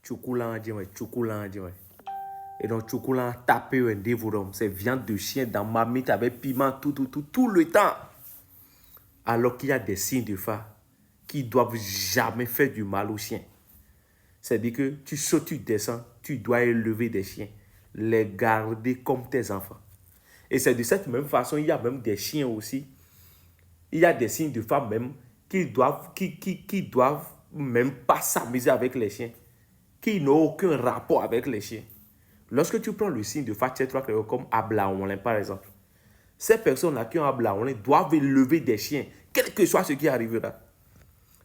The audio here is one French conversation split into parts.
Chocolat, chocolat. Et donc, chocolat tapé un dévorant. C'est viande de chien dans ma marmite avec piment tout le temps. Alors qu'il y a des signes de phare qui ne doivent jamais faire du mal aux chiens. C'est-à-dire que tu sautes, tu descends, tu dois élever des chiens, les garder comme tes enfants. Et c'est de cette même façon, il y a même des chiens aussi. Il y a des signes de phare même qui doivent même pas s'amuser avec les chiens, qui n'ont aucun rapport avec les chiens. Lorsque tu prends le signe de phare, comme Ablaoualin par exemple, ces personnes-là qui ont Ablaoualin doivent élever des chiens, quel que soit ce qui arrivera.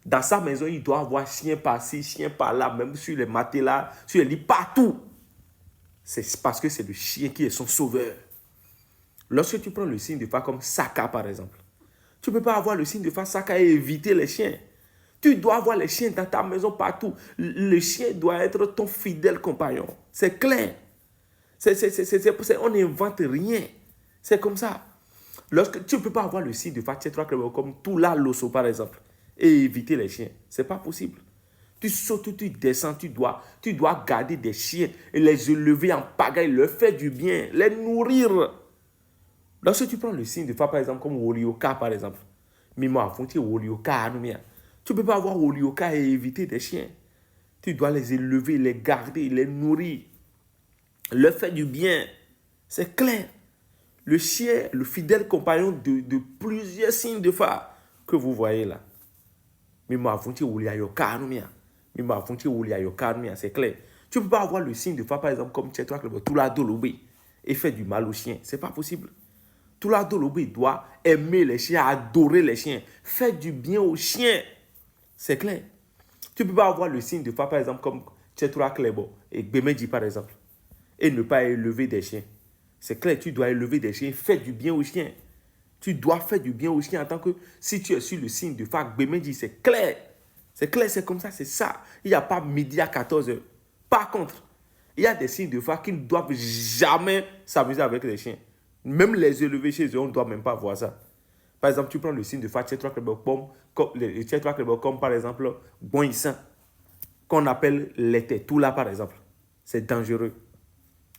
Dans sa maison, il doit avoir chien par-ci, chien par-là, même sur les matelas, sur les lits, partout. C'est parce que c'est le chien qui est son sauveur. Lorsque tu prends le signe de phare comme Saka, par exemple, tu ne peux pas avoir le signe de phare Saka et éviter les chiens. Tu dois avoir les chiens dans ta maison partout. Le chien doit être ton fidèle compagnon. C'est clair. On n'invente rien. C'est comme ça. Lorsque tu ne peux pas avoir le signe de phare comme Tula Loso, par exemple, et éviter les chiens. Ce n'est pas possible. Tu sautes, tu descends, tu dois garder des chiens et les élever en pagaille, leur faire du bien, les nourrir. Lorsque tu prends le signe de phare, par exemple, comme Wolioka, par exemple, tu ne peux pas avoir Wolioka et éviter des chiens. Tu dois les élever, les garder, les nourrir, leur faire du bien. C'est clair. Le chien, le fidèle compagnon de plusieurs signes de phare que vous voyez là. C'est clair. Tu ne peux pas avoir le signe de phare, par exemple, comme Tchétoua, Toula Dolobé, et faire du mal aux chiens. Ce n'est pas possible. Toula Dolobé doit aimer les chiens, adorer les chiens, faire du bien aux chiens. C'est clair. Tu ne peux pas avoir le signe de phare, par exemple, comme Tchétoua Klebo et Bemeji, par exemple, et ne pas élever des chiens. C'est clair, tu dois élever des chiens, faire du bien aux chiens. Tu dois faire du bien aux chiens en tant que si tu es sur le signe de phare Bemeji, c'est clair. C'est clair, c'est comme ça, c'est ça. Il n'y a pas midi à 14h. Par contre, il y a des signes de phare qui ne doivent jamais s'amuser avec les chiens. Même les élever chez eux, on ne doit même pas voir ça. Par exemple, tu prends le signe de phare comme par exemple Boinsan, qu'on appelle l'été, tout là par exemple. C'est dangereux.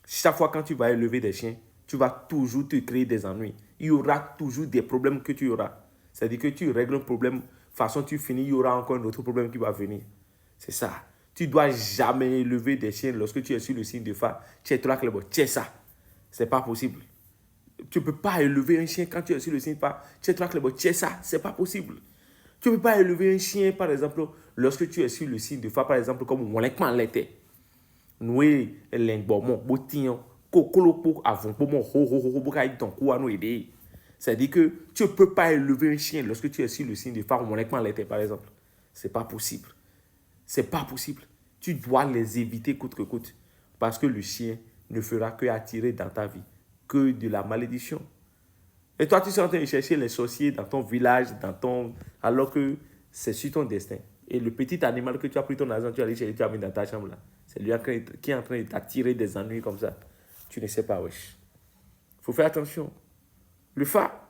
Chaque fois quand tu vas élever des chiens, tu vas toujours te créer des ennuis. Il y aura toujours des problèmes que tu auras. C'est-à-dire que tu règles un problème, façon tu finis, il y aura encore un autre problème qui va venir. C'est ça. Tu ne dois jamais élever des chiens lorsque tu es sur le signe de phare. C'est ça. C'est pas possible. Tu ne peux pas élever un chien quand tu es sur le signe de phare. C'est ça. C'est pas possible. Tu ne peux pas élever un chien, par exemple, lorsque tu es sur le signe de phare, par exemple, comme Molekman l'était. Noué, l'engbomo, botignon, kokolopo, avonpomo, c'est-à-dire que tu ne peux pas élever un chien lorsque tu es sur le signe de phare, Molekman l'était, par exemple. C'est pas possible. C'est pas possible. Tu dois les éviter coûte que coûte. Parce que le chien ne fera que attirer dans ta vie que de la malédiction. Et toi, tu es en train de chercher les sorciers dans ton village, alors que c'est sur ton destin. Et le petit animal que tu as pris ton argent, tu as allé chercher, tu as mis dans ta chambre là. C'est lui qui est en train de t'attirer des ennuis comme ça. Tu ne sais pas, wesh. Il faut faire attention. Le phare.